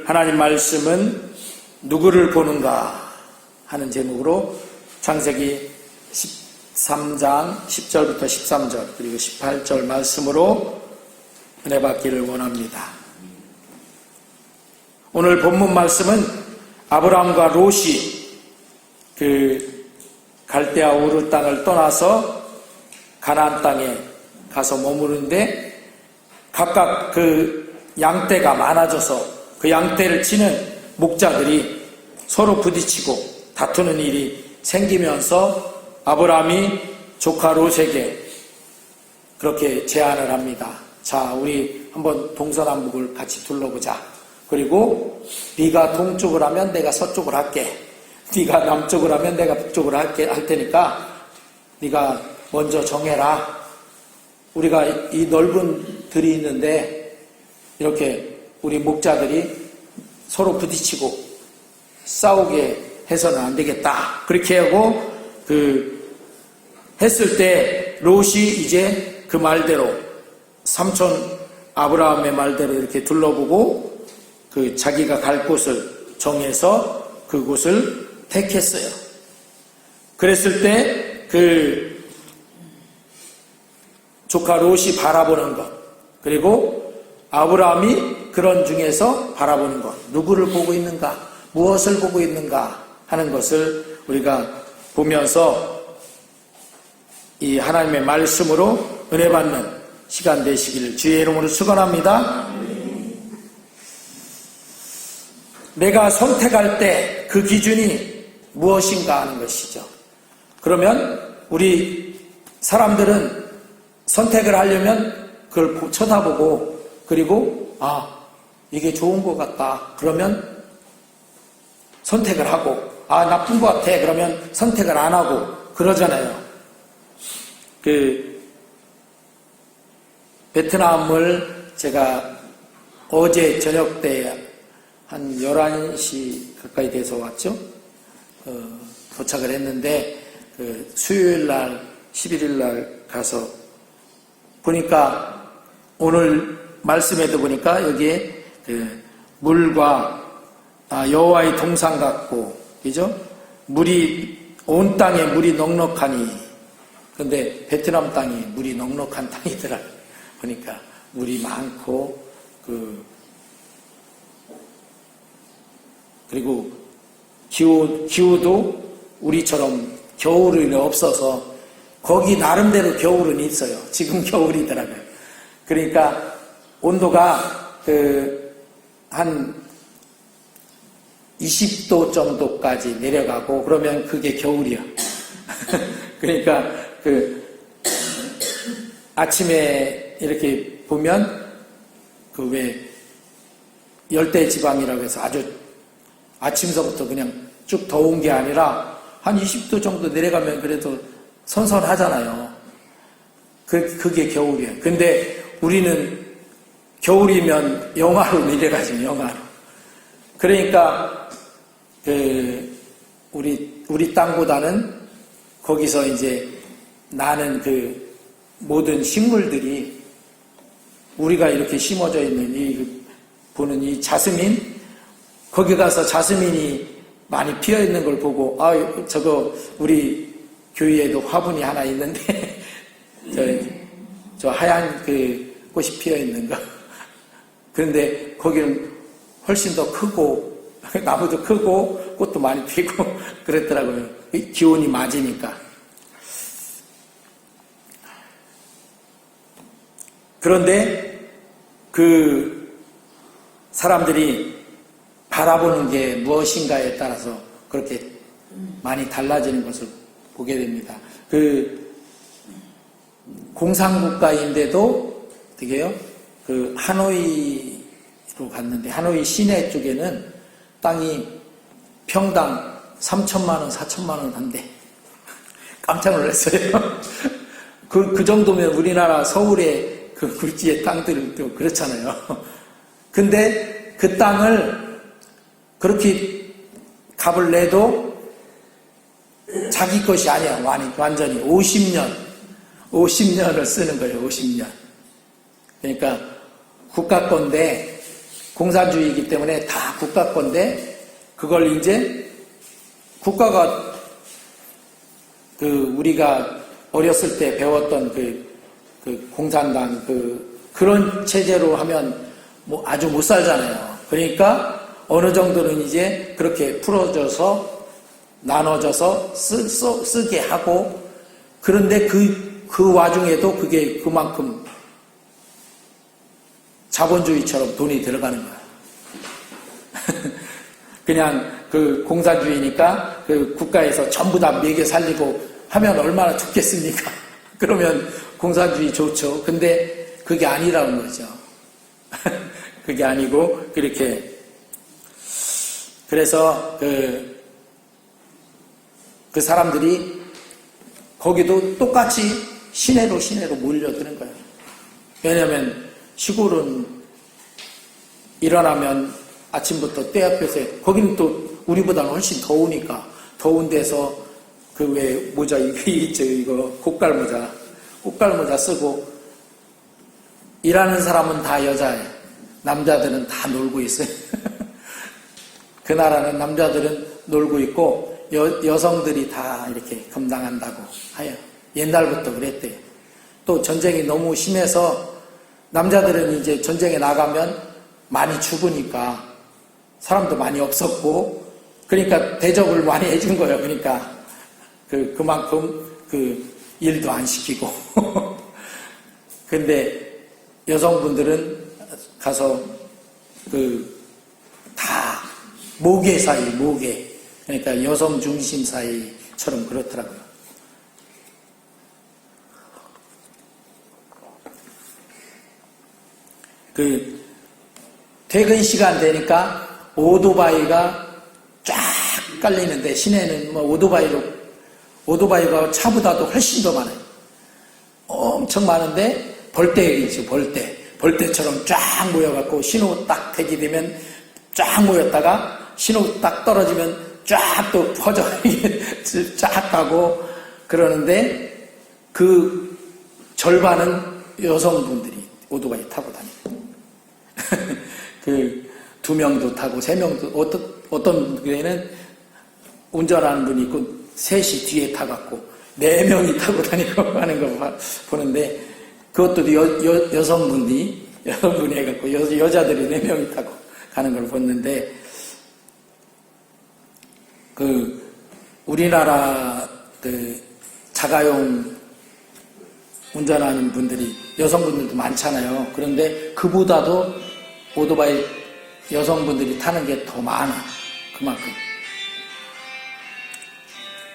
하나님 말씀은 누구를 보는가 하는 제목으로 창세기 13장 10절부터 13절 그리고 18절 말씀으로 은혜 받기를 원합니다. 오늘 본문 말씀은 아브라함과 롯이 그 갈대아 우르 땅을 떠나서 가나안 땅에 가서 머무르는데 각각 그 양떼가 많아져서 그 양떼를 치는 목자들이 서로 부딪히고 다투는 일이 생기면서 아브라함이 조카 롯에게 그렇게 제안을 합니다. 자, 우리 한번 동서남북을 같이 둘러보자. 그리고 네가 동쪽을 하면 내가 서쪽을 할게. 네가 남쪽을 하면 내가 북쪽을 할 테니까 네가 먼저 정해라. 우리가 이 넓은 들이 있는데 이렇게 우리 목자들이 서로 부딪히고 싸우게 해서는 안 되겠다. 그렇게 하고 했을 때 롯이 이제 그 말대로 삼촌 아브라함의 말대로 이렇게 둘러보고 자기가 갈 곳을 정해서 그곳을 택했어요. 그랬을 때 조카 롯이 바라보는 것, 그리고 아브라함이 그런 중에서 바라보는 것, 누구를 보고 있는가, 무엇을 보고 있는가 하는 것을 우리가 보면서 이 하나님의 말씀으로 은혜 받는 시간 되시기를 주의 이름으로 축원합니다. 내가 선택할 때 그 기준이 무엇인가 하는 것이죠. 그러면 우리 사람들은 선택을 하려면 그걸 쳐다보고 그리고 이게 좋은 것 같다. 그러면 선택을 하고 나쁜 것 같아. 그러면 선택을 안 하고 그러잖아요. 베트남을 제가 어제 저녁 때 한 11시 가까이 돼서 왔죠. 도착을 했는데 수요일 날 11일 날 가서 보니까 오늘 말씀에도 보니까 여기에 물과 여호와의 동상 같고 그죠? 물이 온 땅에 물이 넉넉하니 근데 베트남 땅이 물이 넉넉한 땅이더라. 보니까 물이 많고 그리고 기후도 우리처럼 겨울이 없어서 거기 나름대로 겨울은 있어요. 지금 겨울이더라고요. 그러니까 온도가 한 20도 정도까지 내려가고 그러면 그게 겨울이야. 그러니까 아침에 이렇게 보면 왜 열대 지방이라고 해서 아주 아침서부터 그냥 쭉 더운 게 아니라 한 20도 정도 내려가면 그래도 선선하잖아요. 그게 겨울이에요. 근데 우리는 겨울이면 영하로 내려가죠, 영하로. 그러니까, 우리 땅보다는 거기서 이제 나는 모든 식물들이 우리가 이렇게 심어져 있는 보는 이 자스민, 거기 가서 자스민이 많이 피어 있는 걸 보고, 저거 우리 교회에도 화분이 하나 있는데, 저 하얀 꽃이 피어 있는 거. 그런데 거기는 훨씬 더 크고, 나무도 크고, 꽃도 많이 피고, 그랬더라고요. 기온이 맞으니까. 그런데 사람들이 바라보는 게 무엇인가에 따라서 그렇게 많이 달라지는 것을 보게 됩니다. 공산국가인데도 어떻게요? 하노이로 갔는데 하노이 시내 쪽에는 땅이 평당 3천만 원, 4천만 원 한대. 깜짝 놀랐어요. 그 정도면 우리나라 서울의 굴지의 땅들도 그렇잖아요. 근데 그 땅을 그렇게 값을 내도 자기 것이 아니야. 완전히 50년을 쓰는 거예요. 50년. 그러니까 국가 건데 공산주의이기 때문에 다 국가 건데 그걸 이제 국가가 우리가 어렸을 때 배웠던 공산당 그런 체제로 하면 뭐 아주 못 살잖아요. 그러니까 어느 정도는 이제 그렇게 풀어져서 나눠져서 쓰게 하고 그런데 그 와중에도 그게 그만큼 자본주의처럼 돈이 들어가는 거야. 그냥 공산주의니까 국가에서 전부 다 먹여 살리고 하면 얼마나 좋겠습니까? 그러면 공산주의 좋죠. 근데 그게 아니라는 거죠. 그게 아니고 그렇게 그래서 그 사람들이 거기도 똑같이 시내로 몰려드는 거예요. 왜냐하면 시골은 일어나면 아침부터 떼 앞에서 거기는 또 우리보다는 훨씬 더우니까 더운 데서 왜 모자 이거 꽃갈모자 쓰고 일하는 사람은 다 여자예요. 남자들은 다 놀고 있어요. 그 나라는 남자들은 놀고 있고 여성들이 다 이렇게 감당한다고 해요. 옛날부터 그랬대요. 또 전쟁이 너무 심해서 남자들은 이제 전쟁에 나가면 많이 죽으니까 사람도 많이 없었고 그러니까 대접을 많이 해준 거예요. 그러니까 그만큼 일도 안 시키고 근데 여성분들은 가서 다 모계 그러니까 여성 중심 사회처럼 그렇더라고요. 퇴근 시간 되니까 오토바이가 쫙 깔리는데 시내는 뭐 오토바이가 차보다도 훨씬 더 많아요. 엄청 많은데 벌떼이죠. 벌떼처럼 쫙 모여갖고 신호 딱 대기되면 쫙 모였다가 신호 딱 떨어지면 쫙 또 퍼져 쫙 가고 그러는데 그 절반은 여성분들이 오토바이 타고 다니고 2명도 타고 3명도 어떤 교회는 운전하는 분이 있고 셋이 뒤에 타갖고 4명이 타고 다니고 하는 거 보는데 그것도 여성분이 해갖고 여자들이 4명이 타고 가는 걸 봤는데 우리나라 자가용 운전하는 분들이 여성분들도 많잖아요. 그런데 그보다도 오토바이 여성분들이 타는 게 더 많아. 그만큼.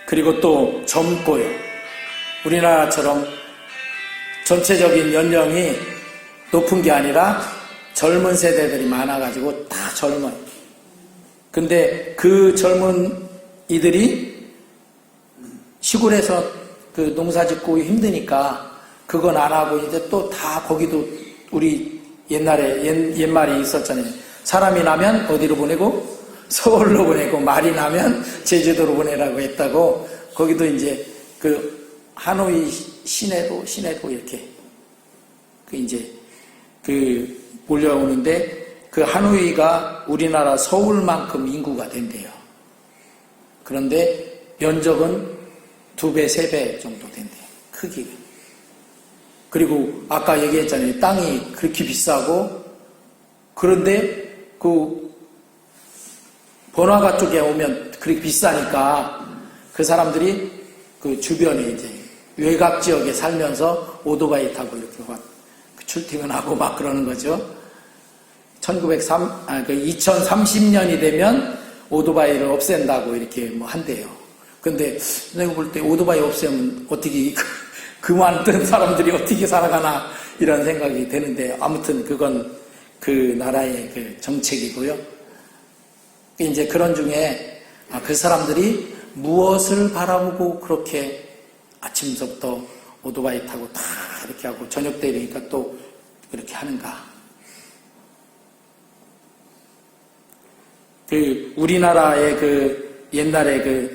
그리고 또 젊고요. 우리나라처럼 전체적인 연령이 높은 게 아니라 젊은 세대들이 많아가지고 다 젊어요. 근데 그 젊은 이들이 시골에서 농사 짓고 힘드니까 그건 안 하고 이제 또 다 거기도 우리 옛말에 있었잖아요. 사람이 나면 어디로 보내고? 서울로 보내고 말이 나면 제주도로 보내라고 했다고 거기도 이제 하노이 시내로 이렇게 이제 몰려오는데 하노이가 우리나라 서울만큼 인구가 된대요. 그런데 면적은 2배, 3배 정도 된대요. 크기가. 그리고 아까 얘기했잖아요. 땅이 그렇게 비싸고 그런데 번화가 쪽에 오면 그렇게 비싸니까 그 사람들이 주변에 이제 외곽 지역에 살면서 오토바이 타고 이렇게 출퇴근하고 막 그러는 거죠. 2030년이 되면 오토바이를 없앤다고 이렇게 한대요. 근데 내가 볼 때 오토바이 없애면 어떻게 그만둔 사람들이 어떻게 살아가나 이런 생각이 되는데 아무튼 그건 그 나라의 정책이고요. 이제 그런 중에 그 사람들이 무엇을 바라보고 그렇게 아침서부터 오토바이 타고 다 이렇게 하고 저녁 때 이러니까 또 그렇게 하는가. 우리나라의 옛날에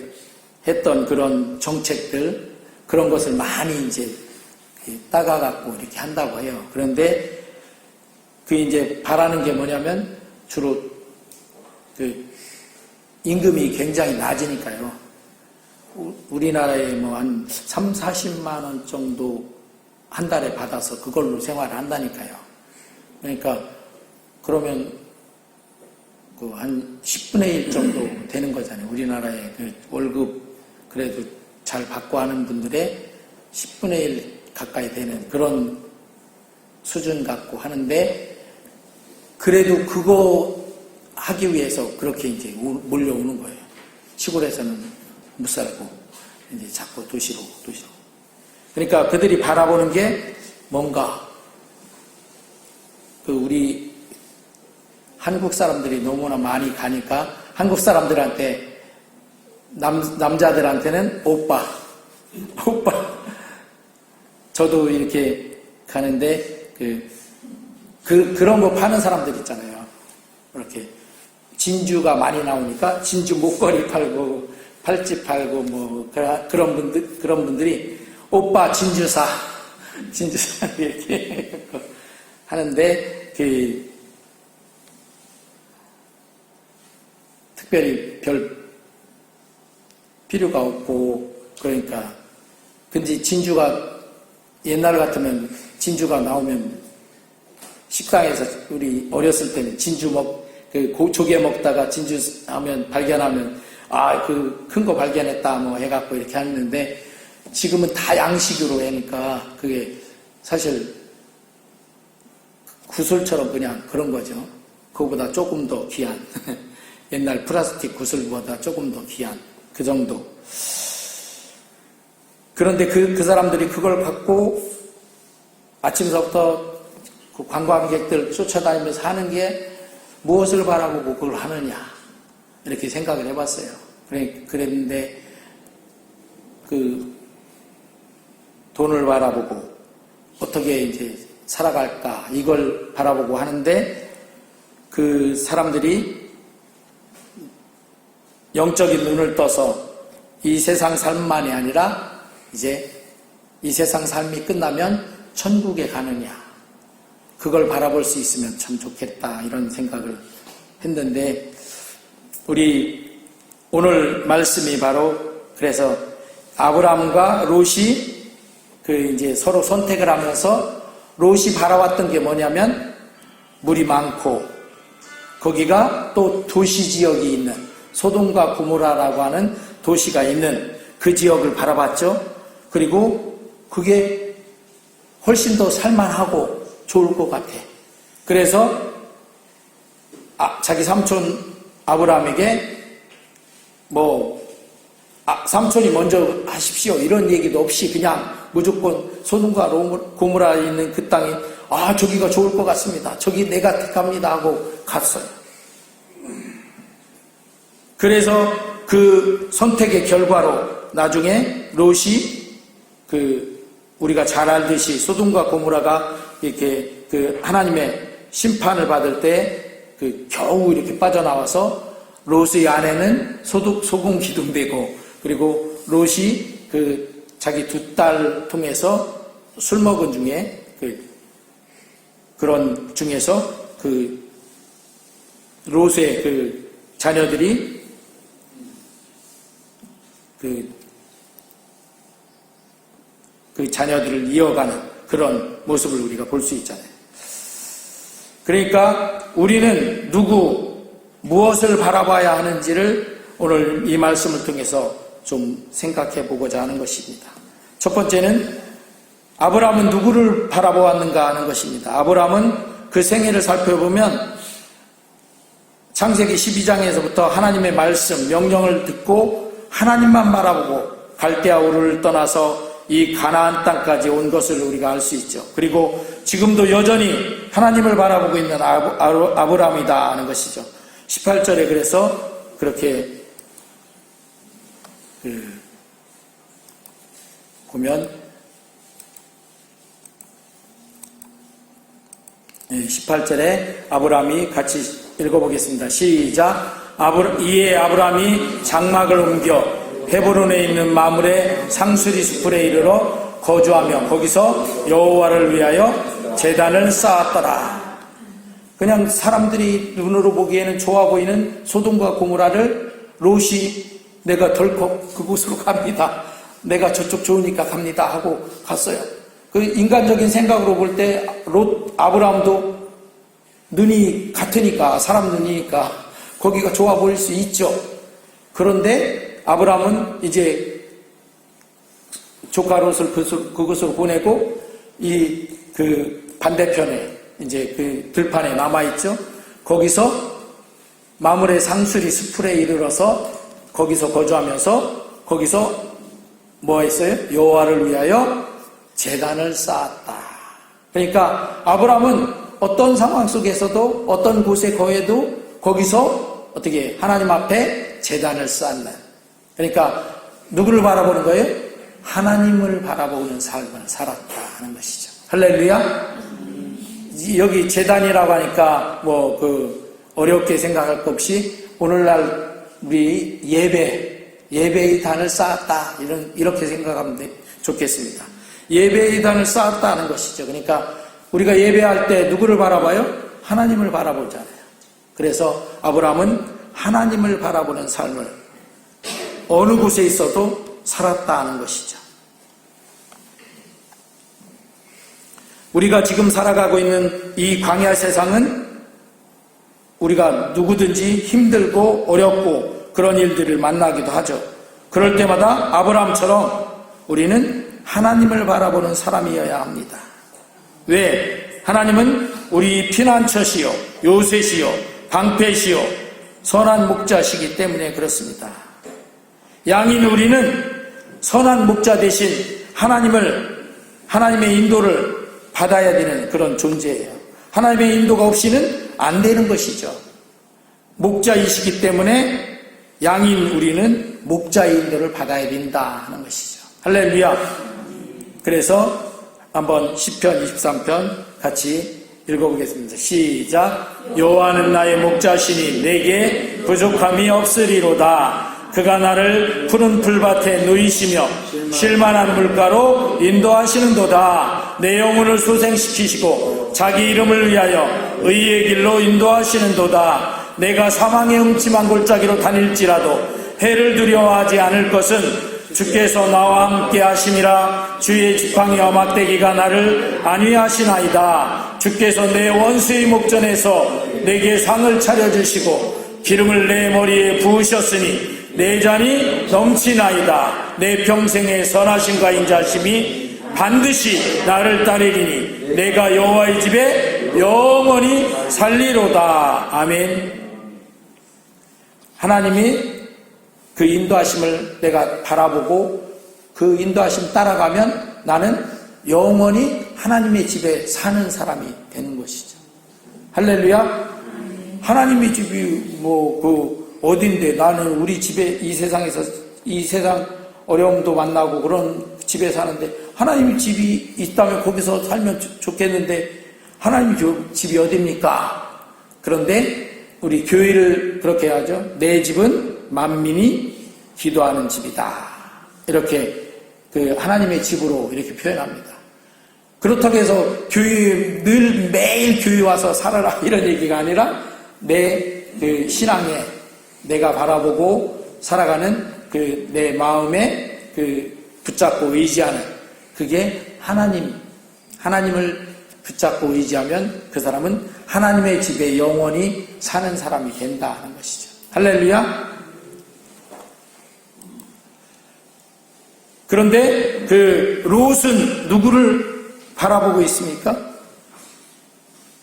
했던 그런 정책들 그런 것을 많이 이제 따가갖고 이렇게 한다고 해요. 그런데 이제 바라는 게 뭐냐면 주로 그 임금이 굉장히 낮으니까요. 우리나라에 뭐 한 3, 40만 원 정도 한 달에 받아서 그걸로 생활을 한다니까요. 그러니까 그러면 그 한 10분의 1 정도 되는 거잖아요. 우리나라에 그 월급 그래도 잘 받고 하는 분들의 10분의 1 가까이 되는 그런 수준 갖고 하는데, 그래도 그거 하기 위해서 그렇게 이제 몰려오는 거예요. 시골에서는 못 살고 이제 자꾸 도시로. 그러니까 그들이 바라보는 게 뭔가 그 우리 한국 사람들이 너무나 많이 가니까 한국 사람들한테 남자들한테는 오빠. 저도 이렇게 가는데 그런 거 파는 사람들 있잖아요. 이렇게 진주가 많이 나오니까 진주 목걸이 팔고 팔찌 팔고 뭐 그런 분들이 오빠 진주사 이렇게 하는데 특별히 별 필요가 없고, 그러니까 근데 진주가 옛날 같으면 진주가 나오면 식당에서 우리 어렸을 때는 진주 조개 먹다가 진주 발견하면 그 큰 거 발견했다 뭐 해갖고 이렇게 하는데, 지금은 다 양식으로 하니까 그게 사실 구슬처럼 그냥 그런 거죠. 그거보다 조금 더 귀한 옛날 플라스틱 구슬보다 조금 더 귀한 그 정도. 그런데 그 사람들이 그걸 갖고 아침서부터 그 관광객들 쫓아다니면서 하는 게 무엇을 바라보고 그걸 하느냐, 이렇게 생각을 해봤어요. 그랬는데 그 돈을 바라보고 어떻게 이제 살아갈까, 이걸 바라보고 하는데, 그 사람들이 영적인 눈을 떠서 이 세상 삶만이 아니라 이제 이 세상 삶이 끝나면 천국에 가느냐, 그걸 바라볼 수 있으면 참 좋겠다, 이런 생각을 했는데, 우리 오늘 말씀이 바로 그래서 아브라함과 롯이 이제 서로 선택을 하면서 롯이 바라왔던 게 뭐냐면 물이 많고 거기가 또 도시 지역이 있는 소돔과 고모라라고 하는 도시가 있는 그 지역을 바라봤죠. 그리고 그게 훨씬 더 살만하고 좋을 것 같아. 그래서 자기 삼촌 아브라함에게 삼촌이 먼저 하십시오 이런 얘기도 없이 그냥 무조건 소돔과 고모라에 있는 그 땅이 저기가 좋을 것 같습니다, 저기 내가 택합니다 하고 갔어요. 그래서 그 선택의 결과로 나중에 롯이 우리가 잘 알듯이 소돔과 고모라가 이렇게 하나님의 심판을 받을 때 겨우 이렇게 빠져나와서 롯의 아내는 소금 기둥되고, 그리고 롯이 자기 두 딸 통해서 술 먹은 중에 그런 중에서 롯의 자녀들이 자녀들을 이어가는 그런 모습을 우리가 볼 수 있잖아요. 그러니까 우리는 무엇을 바라봐야 하는지를 오늘 이 말씀을 통해서 좀 생각해 보고자 하는 것입니다. 첫 번째는 아브라함은 누구를 바라보았는가 하는 것입니다. 아브라함은 그 생애를 살펴보면 창세기 12장에서부터 하나님의 말씀, 명령을 듣고 하나님만 바라보고 갈대아 우르를 떠나서 이 가나안 땅까지 온 것을 우리가 알 수 있죠. 그리고 지금도 여전히 하나님을 바라보고 있는 아브라함이다 하는 것이죠. 18절에 그래서 그렇게 보면 18절에 아브라함이 같이 읽어보겠습니다. 시작. 이에 아브라함이 장막을 옮겨 헤브론에 있는 마므레 상수리 수풀에 이르러 거주하며 거기서 여호와를 위하여 제단을 쌓았더라. 그냥 사람들이 눈으로 보기에는 좋아 보이는 소돔과 고모라를 롯이 내가 덜컥 그곳으로 갑니다. 내가 저쪽 좋으니까 갑니다 하고 갔어요. 그 인간적인 생각으로 볼 때 아브라함도 눈이 같으니까, 사람 눈이니까 거기가 좋아 보일 수 있죠. 그런데 아브라함은 이제 조카 롯을 그곳으로 보내고 그 반대편에 이제 그 들판에 남아있죠. 거기서 마므레 상수리 수풀에 이르러서 거기서 거주하면서 거기서 뭐 했어요? 여호와를 위하여 제단을 쌓았다. 그러니까 아브라함은 어떤 상황 속에서도 어떤 곳에 거해도 거기서 어떻게 하나님 앞에 제단을 쌓는, 그러니까 누구를 바라보는 거예요? 하나님을 바라보는 삶을 살았다 하는 것이죠. 할렐루야. 여기 제단이라고 하니까 뭐 어렵게 생각할 것 없이 오늘날 우리 예배의 단을 쌓았다 이렇게 생각하면 좋겠습니다. 예배의 단을 쌓았다는 것이죠. 그러니까 우리가 예배할 때 누구를 바라봐요? 하나님을 바라보잖아요. 그래서 아브라함은 하나님을 바라보는 삶을 어느 곳에 있어도 살았다는 것이죠. 우리가 지금 살아가고 있는 이 광야 세상은 우리가 누구든지 힘들고 어렵고 그런 일들을 만나기도 하죠. 그럴 때마다 아브라함처럼 우리는 하나님을 바라보는 사람이어야 합니다. 왜? 하나님은 우리 피난처시요, 요새시요, 방패시요, 선한 목자시기 때문에 그렇습니다. 양인 우리는 선한 목자 대신 하나님의 인도를 받아야 되는 그런 존재예요. 하나님의 인도가 없이는 안 되는 것이죠. 목자이시기 때문에 양인 우리는 목자의 인도를 받아야 된다 하는 것이죠. 할렐루야. 그래서 한번 시편 23편 같이 읽어보겠습니다. 시작. 여호와는 나의 목자시니 내게 부족함이 없으리로다. 그가 나를 푸른 풀밭에 누이시며 쉴만한 물가로 인도하시는도다. 내 영혼을 소생시키시고 자기 이름을 위하여 의의 길로 인도하시는도다. 내가 사망의 음침한 골짜기로 다닐지라도 해를 두려워하지 않을 것은 주께서 나와 함께 하심이라. 주의 지팡이와 막대기가 나를 안위하시나이다. 주께서 내 원수의 목전에서 내게 상을 차려주시고 기름을 내 머리에 부으셨으니 내 잔이 넘치나이다. 내 평생의 선하심과 인자심이 반드시 나를 따르리니 내가 여호와의 집에 영원히 살리로다. 아멘. 하나님이 그 인도하심을 내가 바라보고 그 인도하심 따라가면 나는 영원히 하나님의 집에 사는 사람이 되는 것이죠. 할렐루야. 하나님의 집이 어딘데, 나는 우리 집에 이 세상 어려움도 만나고 그런 집에 사는데 하나님의 집이 있다면 거기서 살면 좋겠는데 하나님의 집이 어딥니까? 그런데 우리 교회를 그렇게 하죠. 내 집은 만민이 기도하는 집이다. 이렇게 그 하나님의 집으로 이렇게 표현합니다. 그렇다고 해서 늘 매일 교회 와서 살아라 이런 얘기가 아니라 내 그 신앙에 내가 바라보고 살아가는 그 내 마음에 그 붙잡고 의지하는 그게 하나님을 붙잡고 의지하면 그 사람은 하나님의 집에 영원히 사는 사람이 된다 하는 것이죠. 할렐루야. 그런데 그 롯은 누구를 바라보고 있습니까?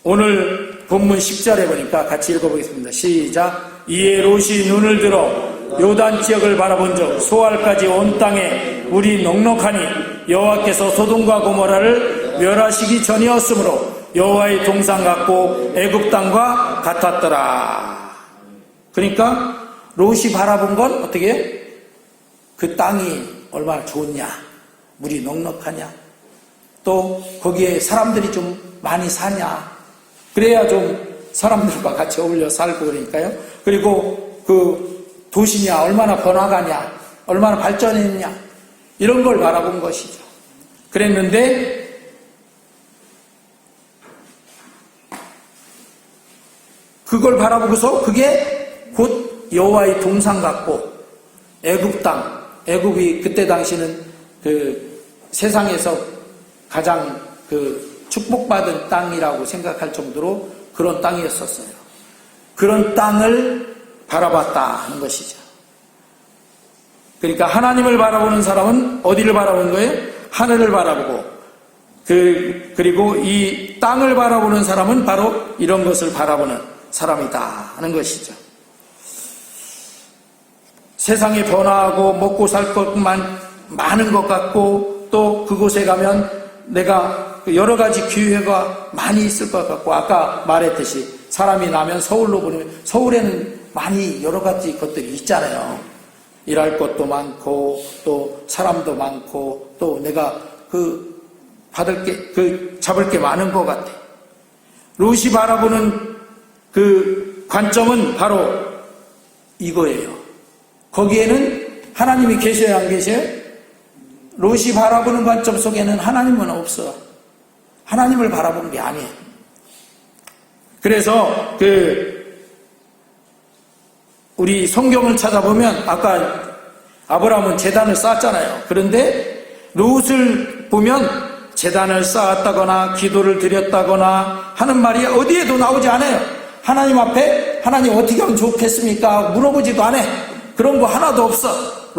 오늘 본문 10절에 보니까 같이 읽어보겠습니다. 시작. 이에 롯이 눈을 들어 요단 지역을 바라본 적 소알까지 온 땅에 물이 넉넉하니 여호와께서 소돔과 고모라를 멸하시기 전이었으므로 여호와의 동산 같고 애굽 땅과 같았더라. 그러니까 롯이 바라본 건 어떻게 해요? 그 땅이 얼마나 좋냐, 물이 넉넉하냐, 또 거기에 사람들이 좀 많이 사냐, 그래야 좀 사람들과 같이 어울려 살고 그러니까요. 그리고 그 도시냐, 얼마나 번화가냐, 얼마나 발전했냐, 이런 걸 바라본 것이죠. 그랬는데 그걸 바라보고서 그게 곧 여호와의 동상 같고 애굽 땅, 애굽이 그때 당시는 그 세상에서 가장 그 축복받은 땅이라고 생각할 정도로 그런 땅이었었어요. 그런 땅을 바라봤다 하는 것이죠. 그러니까 하나님을 바라보는 사람은 어디를 바라보는 거예요? 하늘을 바라보고, 그리고 이 땅을 바라보는 사람은 바로 이런 것을 바라보는 사람이다 하는 것이죠. 세상이 번화하고 먹고 살 것만 많은 것 같고, 또 그곳에 가면 내가 여러 가지 기회가 많이 있을 것 같고, 아까 말했듯이 사람이 나면 서울로 보내면 서울에는 많이 여러 가지 것들이 있잖아요. 일할 것도 많고, 또 사람도 많고, 또 내가 잡을 게 많은 것 같아. 롯이 바라보는 그 관점은 바로 이거예요. 거기에는 하나님이 계셔야 안 계셔요? 롯이 바라보는 관점 속에는 하나님은 없어. 하나님을 바라보는 게 아니에요. 그래서 우리 성경을 찾아보면 아까 아브라함은 제단을 쌓았잖아요. 그런데 롯을 보면 제단을 쌓았다거나 기도를 드렸다거나 하는 말이 어디에도 나오지 않아요. 하나님 앞에 하나님 어떻게 하면 좋겠습니까? 물어보지도 않아요. 그런 거 하나도 없어.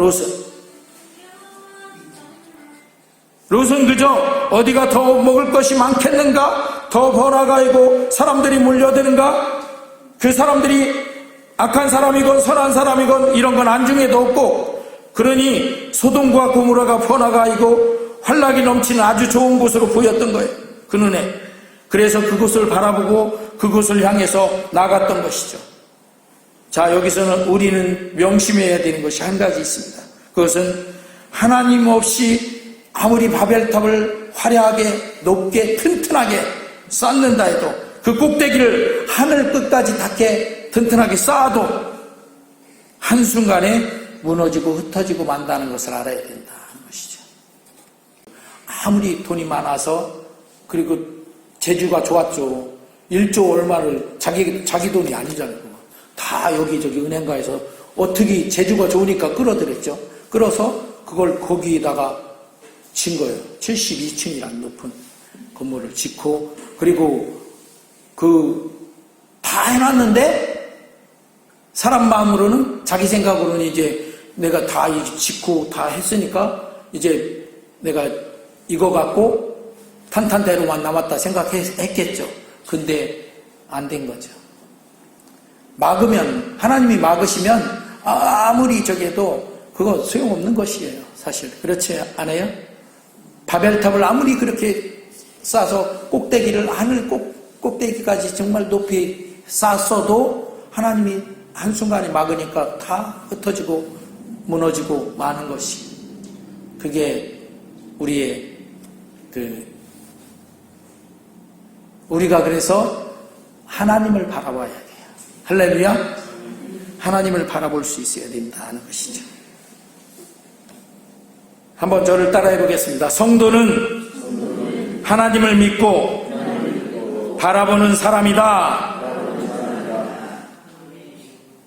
롯은 그저 어디가 더 먹을 것이 많겠는가? 더 번화가이고 사람들이 몰려드는가? 그 사람들이 악한 사람이건 선한 사람이건 이런 건 안중에도 없고, 그러니 소돔과 고모라가 번화가이고 환락이 넘치는 아주 좋은 곳으로 보였던 거예요. 그 눈에. 그래서 그곳을 바라보고 그곳을 향해서 나갔던 것이죠. 자, 여기서는 우리는 명심해야 되는 것이 한 가지 있습니다. 그것은 하나님 없이 아무리 바벨탑을 화려하게 높게 튼튼하게 쌓는다 해도 그 꼭대기를 하늘 끝까지 닿게 튼튼하게 쌓아도 한순간에 무너지고 흩어지고 만다는 것을 알아야 된다는 것이죠. 아무리 돈이 많아서, 그리고 재주가 좋았죠. 1조 얼마를 자기 돈이 아니잖아요. 다 여기저기 은행가에서 어떻게 재주가 좋으니까 끌어들였죠. 끌어서 그걸 거기다가 친 거예요. 72층이라는 높은 건물을 짓고, 그리고 다 해놨는데 사람 마음으로는, 자기 생각으로는 이제 내가 다 짓고 다 했으니까 이제 내가 이거 갖고 탄탄대로만 남았다 생각했겠죠. 근데 안 된 거죠. 막으면, 하나님이 막으시면 아무리 저게도 그거 소용없는 것이에요. 사실 그렇지 않아요? 바벨탑을 아무리 그렇게 쌓아서 꼭대기를 하늘 꼭대기까지 정말 높이 쌓았어도 하나님이 한순간에 막으니까 다 흩어지고 무너지고 마는 것이, 그게 우리의 우리가 그래서 하나님을 바라봐야 돼요. 할렐루야. 하나님을 바라볼 수 있어야 된다는 것이죠. 한번 저를 따라해 보겠습니다. 성도는 하나님을 믿고 바라보는 사람이다.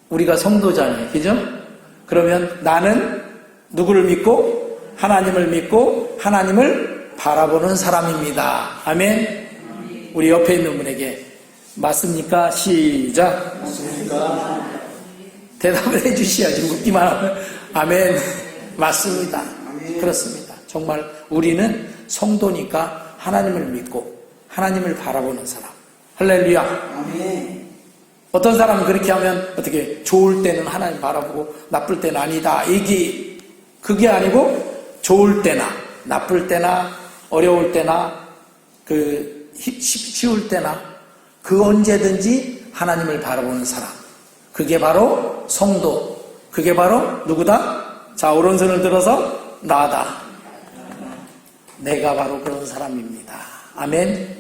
우리가 성도잖아요. 그죠? 그러면 나는 누구를 믿고? 하나님을 믿고 하나님을 바라보는 사람입니다. 아멘. 우리 옆에 있는 분에게 맞습니까? 시작. 맞습니까? 대답을 해주셔야지. 묻기만 하면 아멘. 맞습니다. 아멘. 그렇습니다. 정말 우리는 성도니까 하나님을 믿고 하나님을 바라보는 사람. 할렐루야. 아멘. 어떤 사람은 그렇게 하면 어떻게 좋을 때는 하나님 바라보고 나쁠 때는 아니다. 그게 아니고 좋을 때나 나쁠 때나 어려울 때나 쉬울 때나 그 언제든지 하나님을 바라보는 사람. 그게 바로 성도. 그게 바로 누구다? 자, 오른손을 들어서 나다. 내가 바로 그런 사람입니다. 아멘.